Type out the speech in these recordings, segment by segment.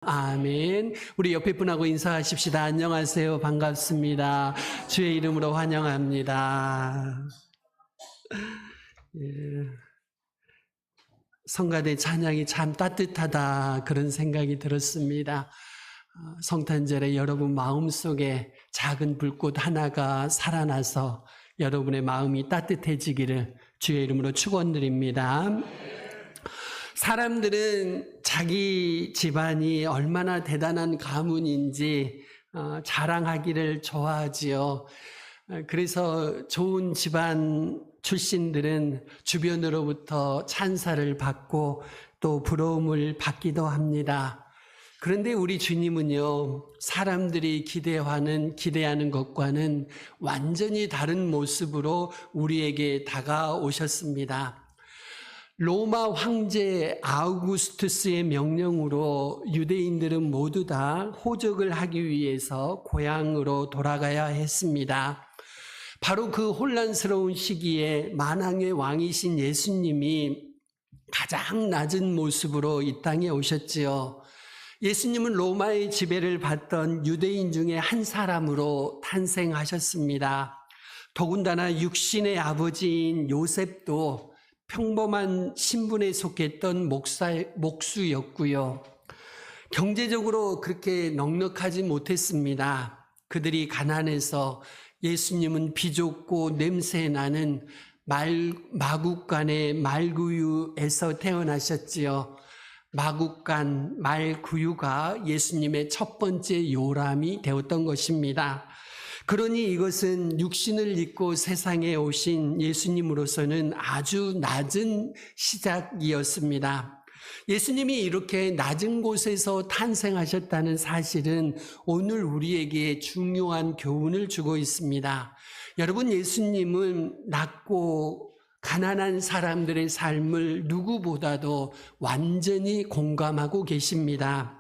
아멘. 우리 옆에 분하고 인사하십시다. 안녕하세요. 반갑습니다. 주의 이름으로 환영합니다. 예, 성가대 찬양이 참 따뜻하다 그런 생각이 들었습니다. 성탄절에 여러분 마음속에 작은 불꽃 하나가 살아나서 여러분의 마음이 따뜻해지기를 주의 이름으로 축원드립니다. 사람들은 자기 집안이 얼마나 대단한 가문인지 자랑하기를 좋아하지요. 그래서 좋은 집안 출신들은 주변으로부터 찬사를 받고 또 부러움을 받기도 합니다. 그런데 우리 주님은요, 사람들이 기대하는 것과는 완전히 다른 모습으로 우리에게 다가오셨습니다. 로마 황제 아우구스투스의 명령으로 유대인들은 모두 다 호적을 하기 위해서 고향으로 돌아가야 했습니다. 바로 그 혼란스러운 시기에 만왕의 왕이신 예수님이 가장 낮은 모습으로 이 땅에 오셨지요. 예수님은 로마의 지배를 받던 유대인 중에 한 사람으로 탄생하셨습니다. 더군다나 육신의 아버지인 요셉도 평범한 신분에 속했던 목수였고요. 경제적으로 그렇게 넉넉하지 못했습니다. 그들이 가난해서 예수님은 비좁고 냄새나는 마국간의 말구유에서 태어나셨지요. 마국간 말구유가 예수님의 첫 번째 요람이 되었던 것입니다. 그러니 이것은 육신을 입고 세상에 오신 예수님으로서는 아주 낮은 시작이었습니다. 예수님이 이렇게 낮은 곳에서 탄생하셨다는 사실은 오늘 우리에게 중요한 교훈을 주고 있습니다. 여러분, 예수님은 낮고 가난한 사람들의 삶을 누구보다도 완전히 공감하고 계십니다.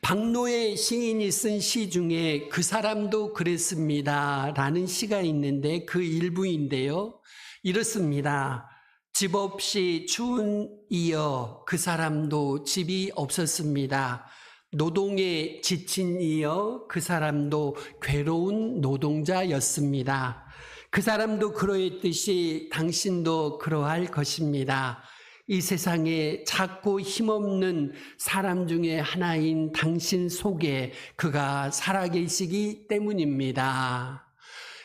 박노해 시인이 쓴 시 중에 그 사람도 그랬습니다 라는 시가 있는데 그 일부인데요. 이렇습니다. 집 없이 추운 이여 그 사람도 집이 없었습니다. 노동에 지친 이여 그 사람도 괴로운 노동자였습니다. 그 사람도 그러했듯이 당신도 그러할 것입니다. 이 세상에 작고 힘없는 사람 중에 하나인 당신 속에 그가 살아계시기 때문입니다.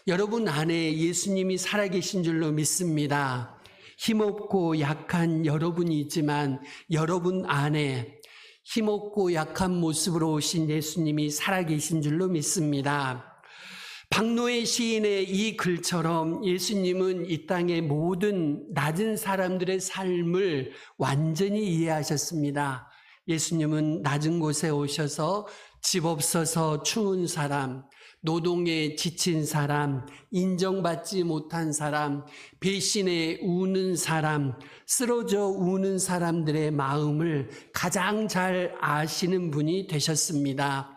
여러분 안에 예수님이 살아계신 줄로 믿습니다. 힘없고 약한 여러분이지만 여러분 안에 힘없고 약한 모습으로 오신 예수님이 살아계신 줄로 믿습니다. 박노해 시인의 이 글처럼 예수님은 이 땅의 모든 낮은 사람들의 삶을 완전히 이해하셨습니다. 예수님은 낮은 곳에 오셔서 집 없어서 추운 사람, 노동에 지친 사람, 인정받지 못한 사람, 배신에 우는 사람, 쓰러져 우는 사람들의 마음을 가장 잘 아시는 분이 되셨습니다.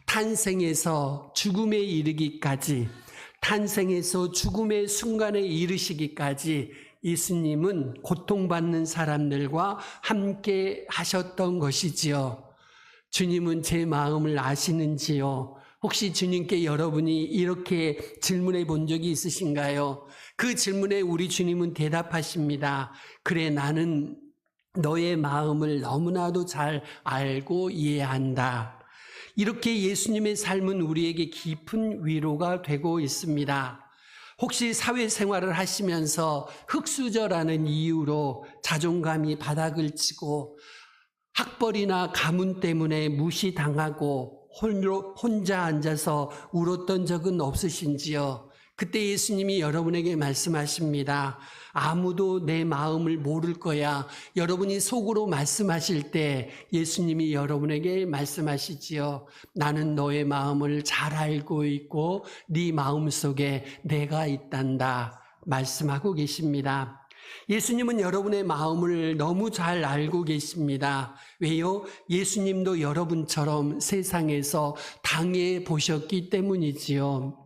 탄생에서 죽음에 이르기까지, 탄생에서 죽음의 순간에 이르시기까지 예수님은 고통받는 사람들과 함께 하셨던 것이지요. 주님은 제 마음을 아시는지요? 혹시 주님께 여러분이 이렇게 질문해 본 적이 있으신가요? 그 질문에 우리 주님은 대답하십니다. 그래, 나는 너의 마음을 너무나도 잘 알고 이해한다. 이렇게 예수님의 삶은 우리에게 깊은 위로가 되고 있습니다. 혹시 사회생활을 하시면서 흙수저라는 이유로 자존감이 바닥을 치고 학벌이나 가문 때문에 무시당하고 혼자 앉아서 울었던 적은 없으신지요? 그때 예수님이 여러분에게 말씀하십니다. 아무도 내 마음을 모를 거야. 여러분이 속으로 말씀하실 때 예수님이 여러분에게 말씀하시지요. 나는 너의 마음을 잘 알고 있고 네 마음속에 내가 있단다 말씀하고 계십니다. 예수님은 여러분의 마음을 너무 잘 알고 계십니다. 왜요? 예수님도 여러분처럼 세상에서 당해 보셨기 때문이지요.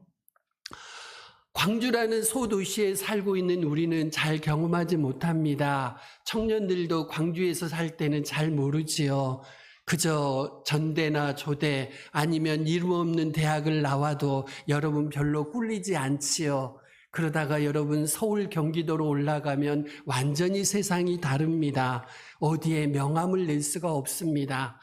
광주라는 소도시에 살고 있는 우리는 잘 경험하지 못합니다. 청년들도 광주에서 살 때는 잘 모르지요. 그저 전대나 조대 아니면 이름 없는 대학을 나와도 여러분 별로 꿀리지 않지요. 그러다가 여러분 서울 경기도로 올라가면 완전히 세상이 다릅니다. 어디에 명함을 낼 수가 없습니다.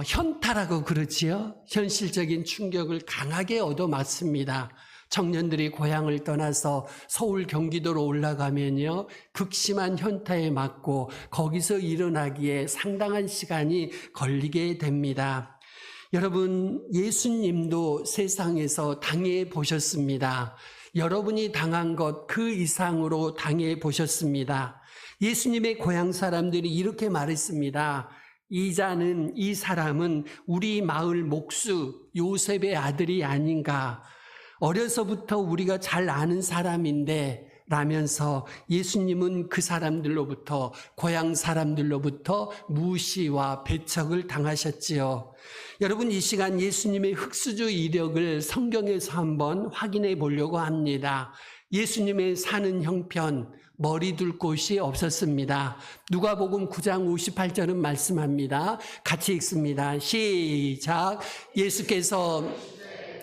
현타라고 그러지요. 현실적인 충격을 강하게 얻어맞습니다. 청년들이 고향을 떠나서 서울 경기도로 올라가면요, 극심한 현타에 맞고 거기서 일어나기에 상당한 시간이 걸리게 됩니다. 여러분, 예수님도 세상에서 당해 보셨습니다. 여러분이 당한 것 그 이상으로 당해 보셨습니다. 예수님의 고향 사람들이 이렇게 말했습니다. 이 사람은 우리 마을 목수 요셉의 아들이 아닌가. 어려서부터 우리가 잘 아는 사람인데 라면서 예수님은 그 사람들로부터, 고향 사람들로부터 무시와 배척을 당하셨지요. 여러분, 이 시간 예수님의 흑수저 이력을 성경에서 한번 확인해 보려고 합니다. 예수님의 사는 형편, 머리 둘 곳이 없었습니다. 누가복음 9장 58절은 말씀합니다. 같이 읽습니다. 시작. 예수께서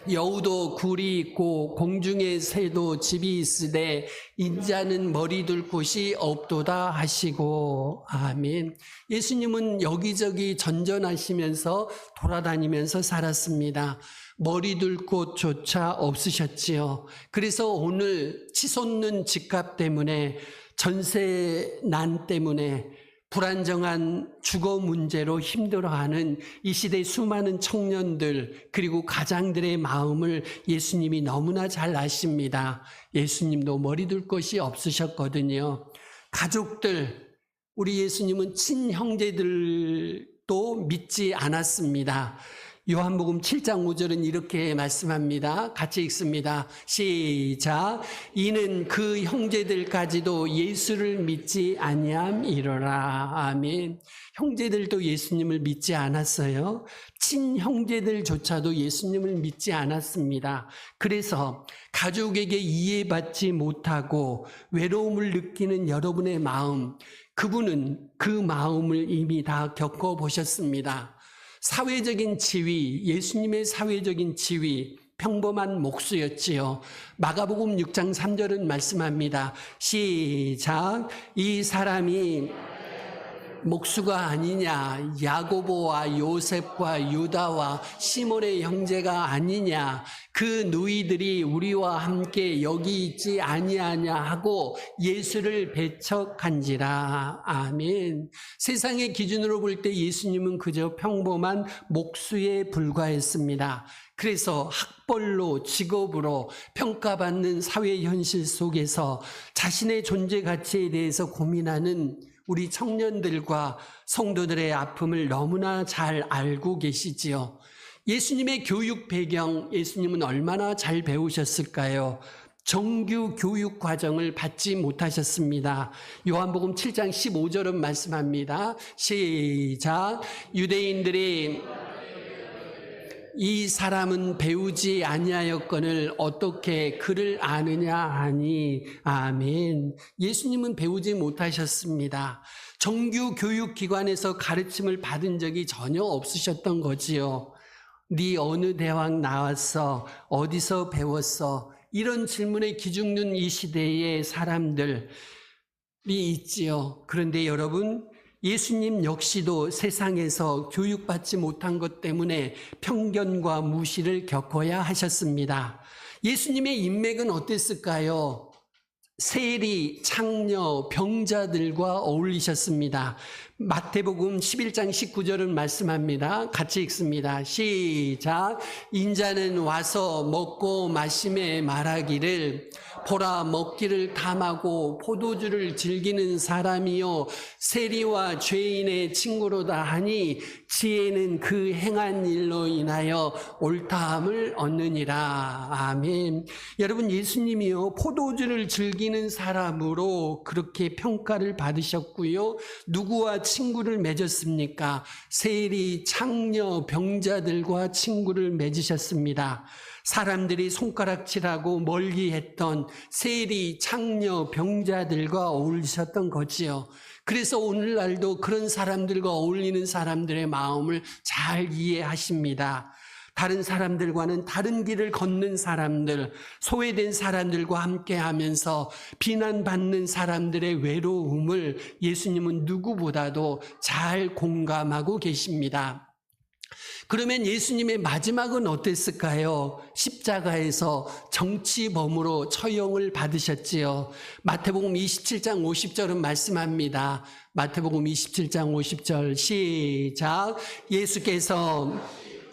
여우도 굴이 있고 공중의 새도 집이 있으되 인자는 머리 둘 곳이 없도다 하시고. 아멘. 예수님은 여기저기 전전하시면서 돌아다니면서 살았습니다. 머리 둘 곳조차 없으셨지요. 그래서 오늘 치솟는 집값 때문에, 전세난 때문에, 불안정한 주거 문제로 힘들어하는 이 시대 수많은 청년들 그리고 가장들의 마음을 예수님이 너무나 잘 아십니다. 예수님도 머리 둘 곳이 없으셨거든요. 가족들, 우리 예수님은 친형제들도 믿지 않았습니다. 요한복음 7장 5절은 이렇게 말씀합니다. 같이 읽습니다. 시작. 이는 그 형제들까지도 예수를 믿지 아니함이로라. 아멘. 형제들도 예수님을 믿지 않았어요. 친형제들조차도 예수님을 믿지 않았습니다. 그래서 가족에게 이해받지 못하고 외로움을 느끼는 여러분의 마음, 그분은 그 마음을 이미 다 겪어보셨습니다. 사회적인 지위, 예수님의 사회적인 지위, 평범한 목수였지요. 마가복음 6장 3절은 말씀합니다. 시작. 이 사람이 목수가 아니냐, 야고보와 요셉과 유다와 시몬의 형제가 아니냐, 그 누이들이 우리와 함께 여기 있지 아니하냐 하고 예수를 배척한지라. 아멘. 세상의 기준으로 볼 때 예수님은 그저 평범한 목수에 불과했습니다. 그래서 학벌로, 직업으로 평가받는 사회 현실 속에서 자신의 존재 가치에 대해서 고민하는 우리 청년들과 성도들의 아픔을 너무나 잘 알고 계시지요. 예수님의 교육 배경, 예수님은 얼마나 잘 배우셨을까요? 정규 교육 과정을 받지 못하셨습니다. 요한복음 7장 15절은 말씀합니다. 시작. 유대인들이 이 사람은 배우지 아니하였거늘 어떻게 그를 아느냐 하니. 아멘. 예수님은 배우지 못하셨습니다. 정규 교육기관에서 가르침을 받은 적이 전혀 없으셨던 거지요. 네 어느 대학 나왔어? 어디서 배웠어? 이런 질문에 기죽는 이 시대의 사람들이 있지요. 그런데 여러분, 예수님 역시도 세상에서 교육받지 못한 것 때문에 편견과 무시를 겪어야 하셨습니다. 예수님의 인맥은 어땠을까요? 세리, 창녀, 병자들과 어울리셨습니다. 마태복음 11장 19절은 말씀합니다. 같이 읽습니다. 시작. 인자는 와서 먹고 마심에 말하기를 보라, 먹기를 탐하고 포도주를 즐기는 사람이요 세리와 죄인의 친구로다 하니 지혜는 그 행한 일로 인하여 옳다함을 얻느니라. 아멘. 여러분, 예수님이요 포도주를 즐기는 사람으로 그렇게 평가를 받으셨고요, 누구와 친구를 맺었습니까? 세리, 창녀, 병자들과 친구를 맺으셨습니다. 사람들이 손가락질하고 멀리했던 세리, 창녀, 병자들과 어울리셨던 거지요. 그래서 오늘날도 그런 사람들과 어울리는 사람들의 마음을 잘 이해하십니다. 다른 사람들과는 다른 길을 걷는 사람들, 소외된 사람들과 함께하면서 비난받는 사람들의 외로움을 예수님은 누구보다도 잘 공감하고 계십니다. 그러면 예수님의 마지막은 어땠을까요? 십자가에서 정치범으로 처형을 받으셨지요. 마태복음 27장 50절은 말씀합니다. 마태복음 27장 50절 시작. 예수께서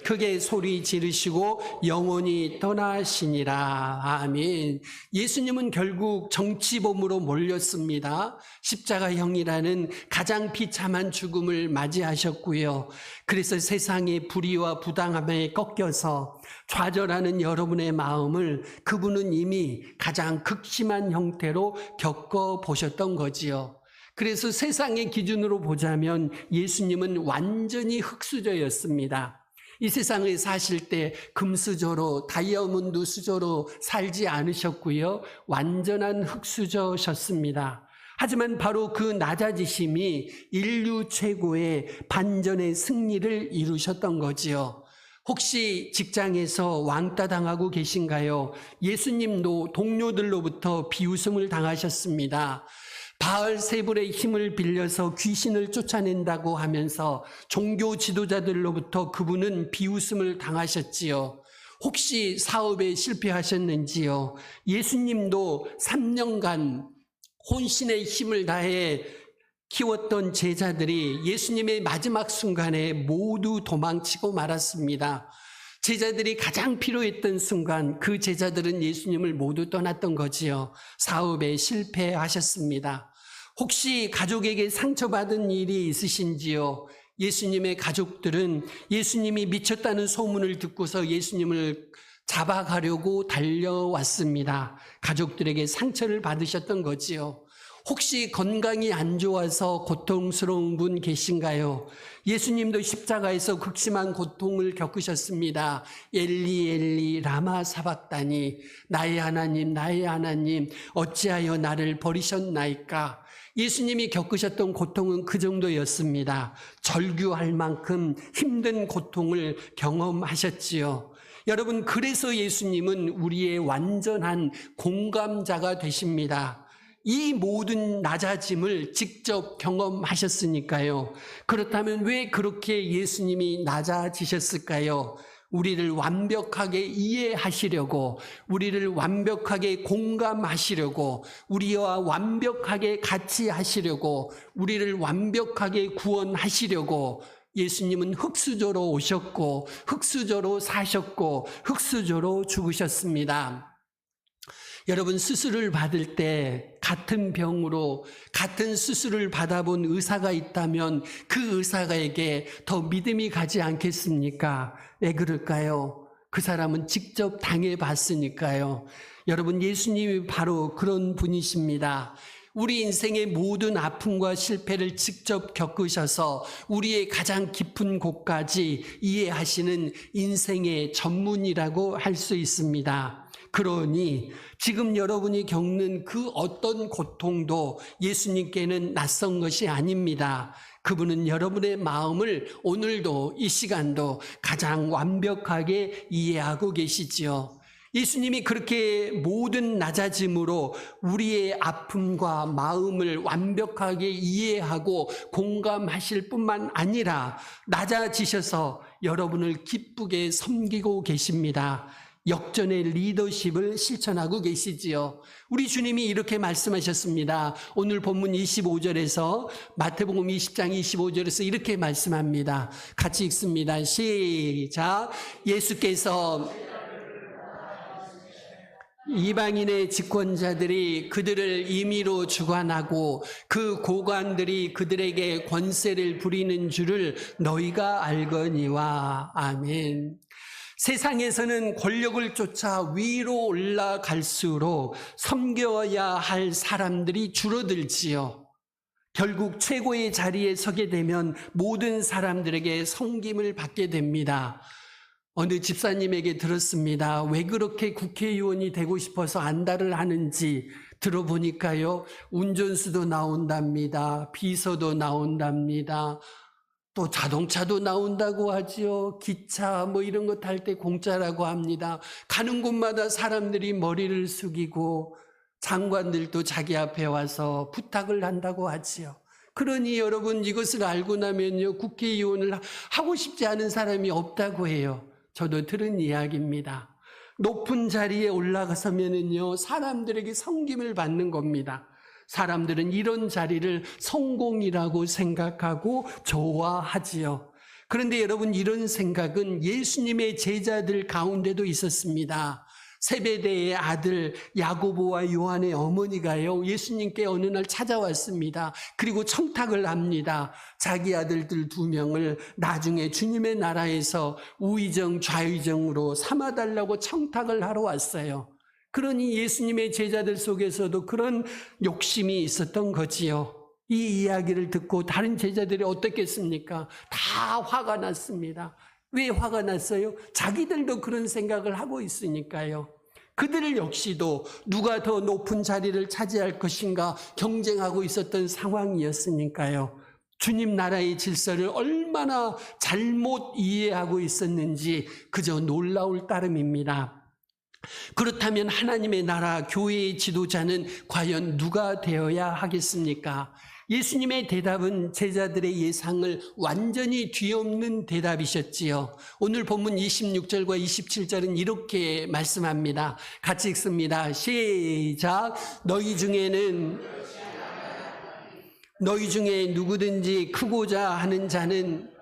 크게 소리 지르시고 영원히 떠나시니라. 아멘. 예수님은 결국 정치범으로 몰렸습니다. 십자가형이라는 가장 비참한 죽음을 맞이하셨고요. 그래서 세상의 불의와 부당함에 꺾여서 좌절하는 여러분의 마음을 그분은 이미 가장 극심한 형태로 겪어보셨던 거지요. 그래서 세상의 기준으로 보자면 예수님은 완전히 흙수저였습니다. 이 세상에 사실 때 금수저로 다이아몬드 수저로 살지 않으셨고요. 완전한 흙수저셨습니다. 하지만 바로 그 낮아지심이 인류 최고의 반전의 승리를 이루셨던 거지요. 혹시 직장에서 왕따 당하고 계신가요? 예수님도 동료들로부터 비웃음을 당하셨습니다. 바알세불의 힘을 빌려서 귀신을 쫓아낸다고 하면서 종교 지도자들로부터 그분은 비웃음을 당하셨지요. 혹시 사업에 실패하셨는지요? 예수님도 3년간 혼신의 힘을 다해 키웠던 제자들이 예수님의 마지막 순간에 모두 도망치고 말았습니다. 제자들이 가장 필요했던 순간 그 제자들은 예수님을 모두 떠났던 거지요. 사업에 실패하셨습니다. 혹시 가족에게 상처받은 일이 있으신지요? 예수님의 가족들은 예수님이 미쳤다는 소문을 듣고서 예수님을 잡아가려고 달려왔습니다. 가족들에게 상처를 받으셨던 거지요. 혹시 건강이 안 좋아서 고통스러운 분 계신가요? 예수님도 십자가에서 극심한 고통을 겪으셨습니다. 엘리 엘리 라마 사박다니, 나의 하나님 어찌하여 나를 버리셨나이까. 예수님이 겪으셨던 고통은 그 정도였습니다. 절규할 만큼 힘든 고통을 경험하셨지요. 여러분, 그래서 예수님은 우리의 완전한 공감자가 되십니다. 이 모든 낮아짐을 직접 경험하셨으니까요. 그렇다면 왜 그렇게 예수님이 낮아지셨을까요? 우리를 완벽하게 이해하시려고, 우리를 완벽하게 공감하시려고, 우리와 완벽하게 같이 하시려고, 우리를 완벽하게 구원하시려고 예수님은 흙수저로 오셨고, 흙수저로 사셨고, 흙수저로 죽으셨습니다. 여러분, 수술을 받을 때 같은 병으로 같은 수술을 받아본 의사가 있다면 그 의사에게 더 믿음이 가지 않겠습니까? 왜 그럴까요? 그 사람은 직접 당해봤으니까요. 여러분, 예수님이 바로 그런 분이십니다. 우리 인생의 모든 아픔과 실패를 직접 겪으셔서 우리의 가장 깊은 곳까지 이해하시는 인생의 전문이라고 할 수 있습니다. 그러니 지금 여러분이 겪는 그 어떤 고통도 예수님께는 낯선 것이 아닙니다. 그분은 여러분의 마음을 오늘도 이 시간도 가장 완벽하게 이해하고 계시지요. 예수님이 그렇게 모든 낮아짐으로 우리의 아픔과 마음을 완벽하게 이해하고 공감하실 뿐만 아니라 낮아지셔서 여러분을 기쁘게 섬기고 계십니다. 역전의 리더십을 실천하고 계시지요. 우리 주님이 이렇게 말씀하셨습니다. 오늘 본문 25절에서 마태복음 20장 25절에서 이렇게 말씀합니다. 같이 읽습니다. 시작. 예수께서 이방인의 집권자들이 그들을 임의로 주관하고 그 고관들이 그들에게 권세를 부리는 줄을 너희가 알거니와. 아멘. 세상에서는 권력을 쫓아 위로 올라갈수록 섬겨야 할 사람들이 줄어들지요. 결국 최고의 자리에 서게 되면 모든 사람들에게 섬김을 받게 됩니다. 어느 집사님에게 들었습니다. 왜 그렇게 국회의원이 되고 싶어서 안달을 하는지 들어보니까요, 운전수도 나온답니다. 비서도 나온답니다. 또 자동차도 나온다고 하지요. 기차 뭐 이런 거 탈 때 공짜라고 합니다. 가는 곳마다 사람들이 머리를 숙이고 장관들도 자기 앞에 와서 부탁을 한다고 하지요. 그러니 여러분, 이것을 알고 나면요, 국회의원을 하고 싶지 않은 사람이 없다고 해요. 저도 들은 이야기입니다. 높은 자리에 올라가서면은요, 사람들에게 섬김을 받는 겁니다. 사람들은 이런 자리를 성공이라고 생각하고 좋아하지요. 그런데 여러분, 이런 생각은 예수님의 제자들 가운데도 있었습니다. 세베대의 아들 야고보와 요한의 어머니가요, 예수님께 어느 날 찾아왔습니다. 그리고 청탁을 합니다. 자기 아들들 2명을 나중에 주님의 나라에서 우의정 좌의정으로 삼아달라고 청탁을 하러 왔어요. 그러니 예수님의 제자들 속에서도 그런 욕심이 있었던 거지요. 이 이야기를 듣고 다른 제자들이 어떻겠습니까? 다 화가 났습니다. 왜 화가 났어요? 자기들도 그런 생각을 하고 있으니까요. 그들 역시도 누가 더 높은 자리를 차지할 것인가 경쟁하고 있었던 상황이었으니까요. 주님 나라의 질서를 얼마나 잘못 이해하고 있었는지 그저 놀라울 따름입니다. 그렇다면 하나님의 나라 교회의 지도자는 과연 누가 되어야 하겠습니까? 예수님의 대답은 제자들의 예상을 완전히 뒤엎는 대답이셨지요. 오늘 본문 26절과 27절은 이렇게 말씀합니다. 같이 읽습니다. 시작. 너희 중에 누구든지 크고자 하는 자는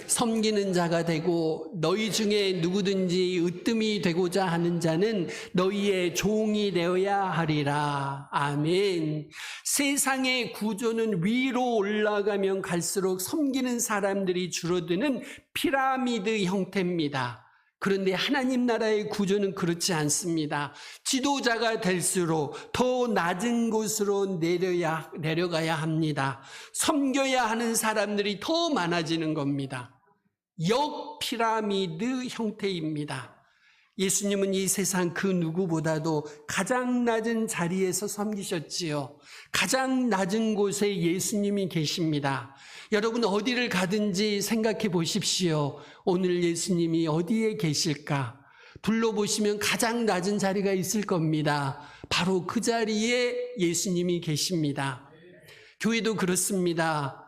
섬기는 자가 되고, 너희 중에 누구든지 으뜸이 되고자 하는 자는 너희의 종이 되어야 하리라. 아멘. 세상의 구조는 위로 올라가면 갈수록 섬기는 사람들이 줄어드는 피라미드 형태입니다. 그런데 하나님 나라의 구조는 그렇지 않습니다. 지도자가 될수록 더 낮은 곳으로 내려가야 합니다. 섬겨야 하는 사람들이 더 많아지는 겁니다. 역피라미드 형태입니다. 예수님은 이 세상 그 누구보다도 가장 낮은 자리에서 섬기셨지요. 가장 낮은 곳에 예수님이 계십니다. 여러분, 어디를 가든지 생각해 보십시오. 오늘 예수님이 어디에 계실까? 둘러보시면 가장 낮은 자리가 있을 겁니다. 바로 그 자리에 예수님이 계십니다. 교회도 그렇습니다.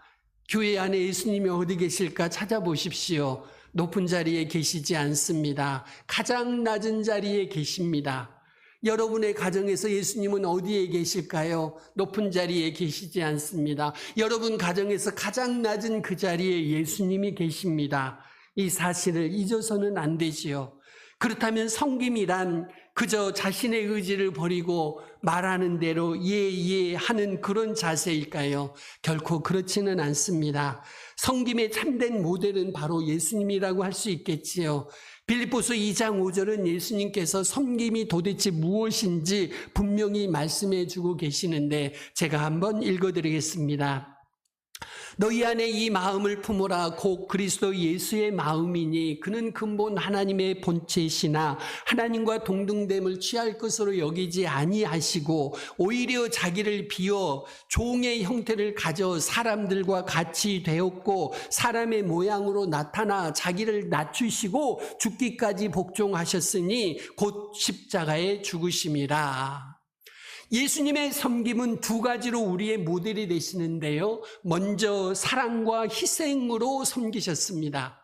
교회 안에 예수님이 어디 계실까 찾아보십시오. 높은 자리에 계시지 않습니다. 가장 낮은 자리에 계십니다. 여러분의 가정에서 예수님은 어디에 계실까요? 높은 자리에 계시지 않습니다. 여러분 가정에서 가장 낮은 그 자리에 예수님이 계십니다. 이 사실을 잊어서는 안 되지요. 그렇다면 섬김이란 그저 자신의 의지를 버리고 말하는 대로 예 하는 그런 자세일까요? 결코 그렇지는 않습니다. 섬김의 참된 모델은 바로 예수님이라고 할 수 있겠지요. 빌립보서 2장 5절은 예수님께서 섬김이 도대체 무엇인지 분명히 말씀해 주고 계시는데 제가 한번 읽어드리겠습니다. 너희 안에 이 마음을 품으라. 곧 그리스도 예수의 마음이니 그는 근본 하나님의 본체시나 하나님과 동등됨을 취할 것으로 여기지 아니하시고 오히려 자기를 비워 종의 형태를 가져 사람들과 같이 되었고 사람의 모양으로 나타나 자기를 낮추시고 죽기까지 복종하셨으니 곧 십자가에 죽으심이라. 예수님의 섬김은 2가지로 우리의 모델이 되시는데요. 먼저 사랑과 희생으로 섬기셨습니다.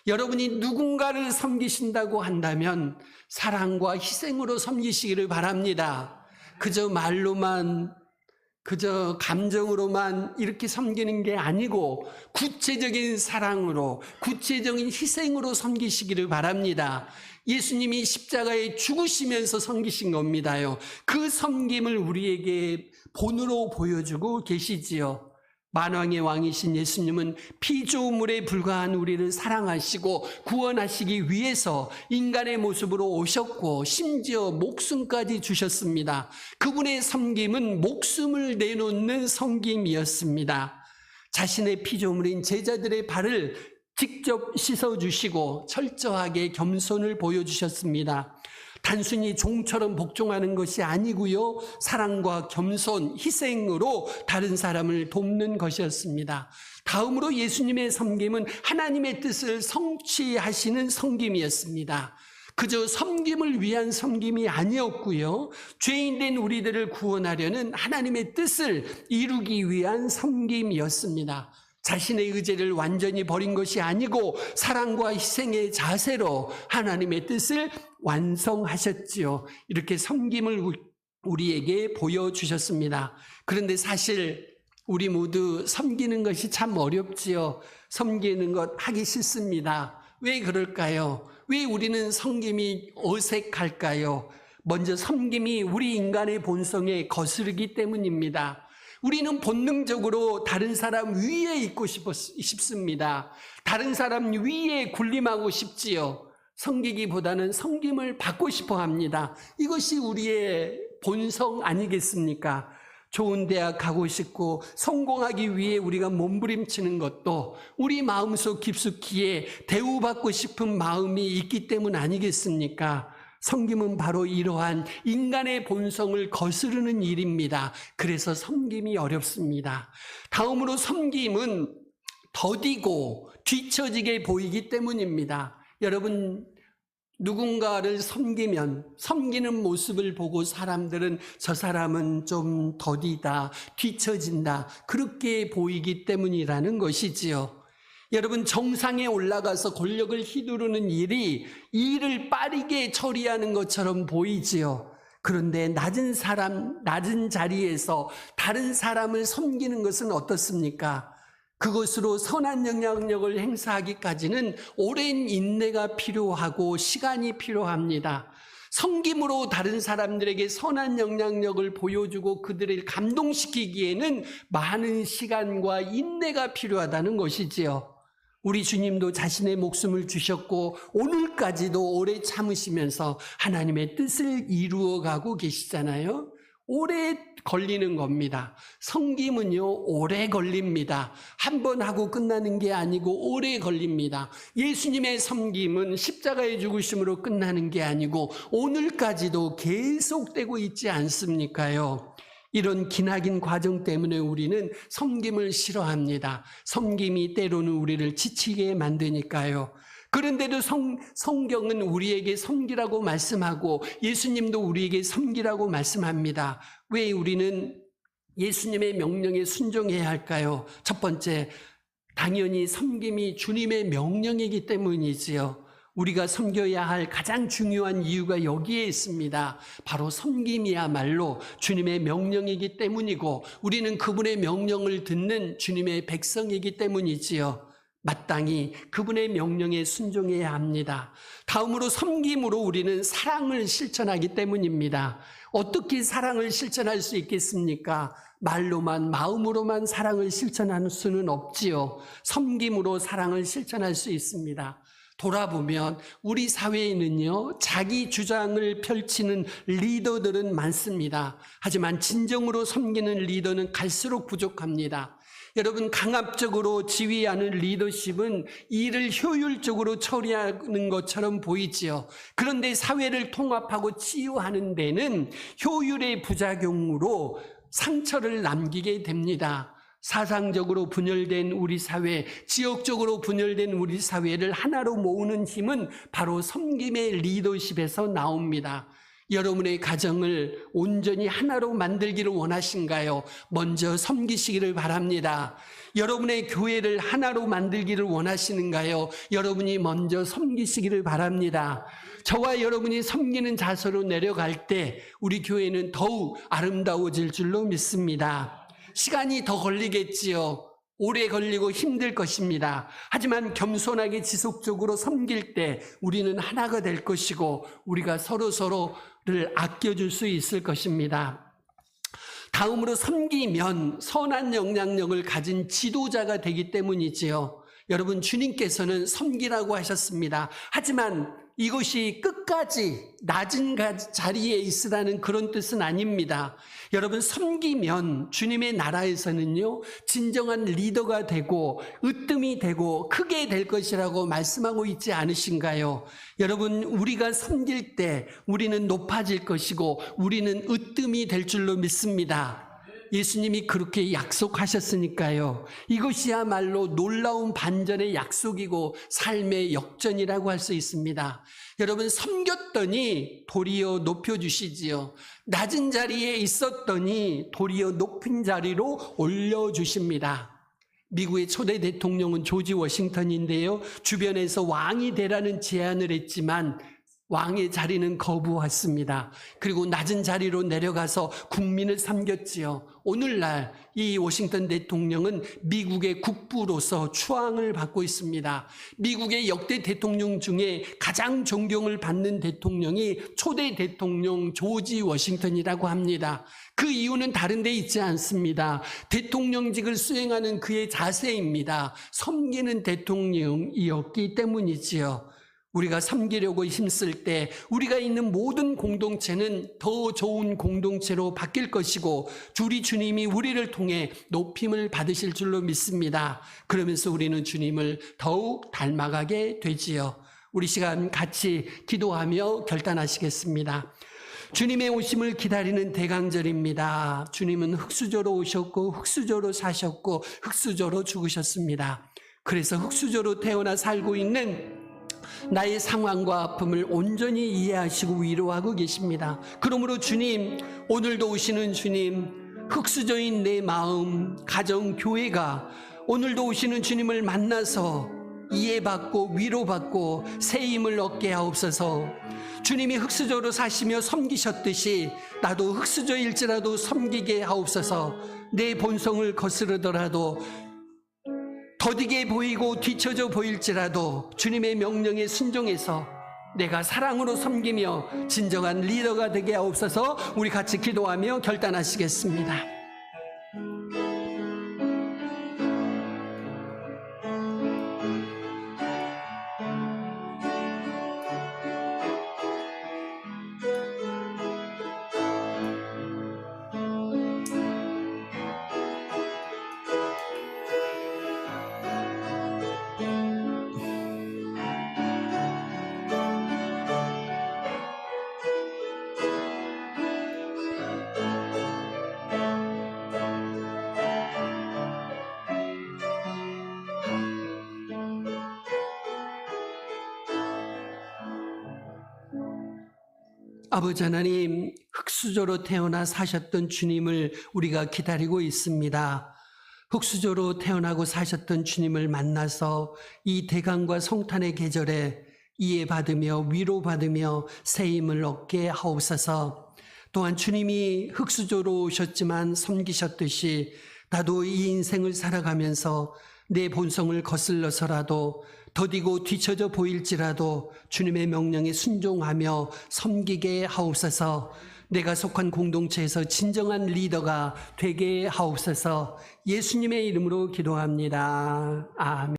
여러분이 누군가를 섬기신다고 한다면 사랑과 희생으로 섬기시기를 바랍니다. 그저 말로만, 그저 감정으로만 이렇게 섬기는 게 아니고 구체적인 사랑으로, 구체적인 희생으로 섬기시기를 바랍니다. 예수님이 십자가에 죽으시면서 섬기신 겁니다요. 그 섬김을 우리에게 본으로 보여주고 계시지요. 만왕의 왕이신 예수님은 피조물에 불과한 우리를 사랑하시고 구원하시기 위해서 인간의 모습으로 오셨고 심지어 목숨까지 주셨습니다. 그분의 섬김은 목숨을 내놓는 섬김이었습니다. 자신의 피조물인 제자들의 발을 직접 씻어주시고 철저하게 겸손을 보여주셨습니다. 단순히 종처럼 복종하는 것이 아니고요, 사랑과 겸손, 희생으로 다른 사람을 돕는 것이었습니다. 다음으로 예수님의 섬김은 하나님의 뜻을 성취하시는 섬김이었습니다. 그저 섬김을 위한 섬김이 아니었고요, 죄인된 우리들을 구원하려는 하나님의 뜻을 이루기 위한 섬김이었습니다. 자신의 의지를 완전히 버린 것이 아니고 사랑과 희생의 자세로 하나님의 뜻을 완성하셨지요. 이렇게 섬김을 우리에게 보여주셨습니다. 그런데 사실 우리 모두 섬기는 것이 참 어렵지요. 섬기는 것 하기 싫습니다. 왜 그럴까요? 왜 우리는 섬김이 어색할까요? 먼저 섬김이 우리 인간의 본성에 거스르기 때문입니다. 우리는 본능적으로 다른 사람 위에 있고 싶습니다. 다른 사람 위에 군림하고 싶지요. 섬기기보다는 섬김을 받고 싶어 합니다. 이것이 우리의 본성 아니겠습니까? 좋은 대학 가고 싶고 성공하기 위해 우리가 몸부림치는 것도 우리 마음속 깊숙이에 대우받고 싶은 마음이 있기 때문 아니겠습니까? 섬김은 바로 이러한 인간의 본성을 거스르는 일입니다. 그래서 섬김이 어렵습니다. 다음으로 섬김은 더디고 뒤처지게 보이기 때문입니다. 여러분, 누군가를 섬기는 모습을 보고 사람들은 저 사람은 좀 더디다, 뒤처진다, 그렇게 보이기 때문이라는 것이지요. 여러분, 정상에 올라가서 권력을 휘두르는 일이 일을 빠르게 처리하는 것처럼 보이지요. 그런데 낮은 자리에서 다른 사람을 섬기는 것은 어떻습니까? 그것으로 선한 영향력을 행사하기까지는 오랜 인내가 필요하고 시간이 필요합니다. 섬김으로 다른 사람들에게 선한 영향력을 보여주고 그들을 감동시키기에는 많은 시간과 인내가 필요하다는 것이지요. 우리 주님도 자신의 목숨을 주셨고 오늘까지도 오래 참으시면서 하나님의 뜻을 이루어가고 계시잖아요. 오래 걸리는 겁니다. 섬김은요, 오래 걸립니다. 한 번 하고 끝나는 게 아니고 오래 걸립니다. 예수님의 섬김은 십자가의 죽으심으로 끝나는 게 아니고 오늘까지도 계속되고 있지 않습니까요? 이런 기나긴 과정 때문에 우리는 섬김을 싫어합니다. 섬김이 때로는 우리를 지치게 만드니까요. 그런데도 성경은 우리에게 섬기라고 말씀하고 예수님도 우리에게 섬기라고 말씀합니다. 왜 우리는 예수님의 명령에 순종해야 할까요? 첫 번째, 당연히 섬김이 주님의 명령이기 때문이지요. 우리가 섬겨야 할 가장 중요한 이유가 여기에 있습니다. 바로 섬김이야말로 주님의 명령이기 때문이고 우리는 그분의 명령을 듣는 주님의 백성이기 때문이지요. 마땅히 그분의 명령에 순종해야 합니다. 다음으로 섬김으로 우리는 사랑을 실천하기 때문입니다. 어떻게 사랑을 실천할 수 있겠습니까? 말로만, 마음으로만 사랑을 실천할 수는 없지요. 섬김으로 사랑을 실천할 수 있습니다. 돌아보면 우리 사회에는요, 자기 주장을 펼치는 리더들은 많습니다. 하지만 진정으로 섬기는 리더는 갈수록 부족합니다. 여러분, 강압적으로 지휘하는 리더십은 일을 효율적으로 처리하는 것처럼 보이지요. 그런데 사회를 통합하고 치유하는 데는 효율의 부작용으로 상처를 남기게 됩니다. 사상적으로 분열된 우리 사회, 지역적으로 분열된 우리 사회를 하나로 모으는 힘은 바로 섬김의 리더십에서 나옵니다. 여러분의 가정을 온전히 하나로 만들기를 원하신가요? 먼저 섬기시기를 바랍니다. 여러분의 교회를 하나로 만들기를 원하시는가요? 여러분이 먼저 섬기시기를 바랍니다. 저와 여러분이 섬기는 자세로 내려갈 때 우리 교회는 더욱 아름다워질 줄로 믿습니다. 시간이 더 걸리겠지요. 오래 걸리고 힘들 것입니다. 하지만 겸손하게 지속적으로 섬길 때 우리는 하나가 될 것이고 우리가 서로를 아껴줄 수 있을 것입니다. 다음으로 섬기면 선한 영향력을 가진 지도자가 되기 때문이지요. 여러분, 주님께서는 섬기라고 하셨습니다. 하지만 이것이 끝까지 낮은 자리에 있으라는 그런 뜻은 아닙니다. 여러분, 섬기면 주님의 나라에서는요, 진정한 리더가 되고 으뜸이 되고 크게 될 것이라고 말씀하고 있지 않으신가요? 여러분, 우리가 섬길 때 우리는 높아질 것이고 우리는 으뜸이 될 줄로 믿습니다. 예수님이 그렇게 약속하셨으니까요. 이것이야말로 놀라운 반전의 약속이고 삶의 역전이라고 할 수 있습니다. 여러분, 섬겼더니 도리어 높여주시지요. 낮은 자리에 있었더니 도리어 높은 자리로 올려주십니다. 미국의 초대 대통령은 조지 워싱턴인데요. 주변에서 왕이 되라는 제안을 했지만 왕의 자리는 거부했습니다. 그리고 낮은 자리로 내려가서 국민을 섬겼지요. 오늘날 이 워싱턴 대통령은 미국의 국부로서 추앙을 받고 있습니다. 미국의 역대 대통령 중에 가장 존경을 받는 대통령이 초대 대통령 조지 워싱턴이라고 합니다. 그 이유는 다른 데 있지 않습니다. 대통령직을 수행하는 그의 자세입니다. 섬기는 대통령이었기 때문이지요. 우리가 섬기려고 힘쓸 때 우리가 있는 모든 공동체는 더 좋은 공동체로 바뀔 것이고 우리 주님이 우리를 통해 높임을 받으실 줄로 믿습니다. 그러면서 우리는 주님을 더욱 닮아가게 되지요. 우리 시간 같이 기도하며 결단하시겠습니다. 주님의 오심을 기다리는 대강절입니다. 주님은 흙수저로 오셨고 흙수저로 사셨고 흙수저로 죽으셨습니다. 그래서 흙수저로 태어나 살고 있는 나의 상황과 아픔을 온전히 이해하시고 위로하고 계십니다. 그러므로 주님, 오늘도 오시는 주님, 흙수저인 내 마음, 가정, 교회가 오늘도 오시는 주님을 만나서 이해받고 위로받고 새 힘을 얻게 하옵소서. 주님이 흙수저로 사시며 섬기셨듯이 나도 흙수저일지라도 섬기게 하옵소서. 내 본성을 거스르더라도 더디게 보이고 뒤처져 보일지라도 주님의 명령에 순종해서 내가 사랑으로 섬기며 진정한 리더가 되게 하옵소서. 우리 같이 기도하며 결단하시겠습니다. 아버지 하나님, 흙수저로 태어나 사셨던 주님을 우리가 기다리고 있습니다. 흙수저로 태어나고 사셨던 주님을 만나서 이 대강과 성탄의 계절에 이해받으며 위로받으며 새 힘을 얻게 하옵소서. 또한 주님이 흙수저로 오셨지만 섬기셨듯이 나도 이 인생을 살아가면서 내 본성을 거슬러서라도 더디고 뒤처져 보일지라도 주님의 명령에 순종하며 섬기게 하옵소서. 내가 속한 공동체에서 진정한 리더가 되게 하옵소서. 예수님의 이름으로 기도합니다. 아멘.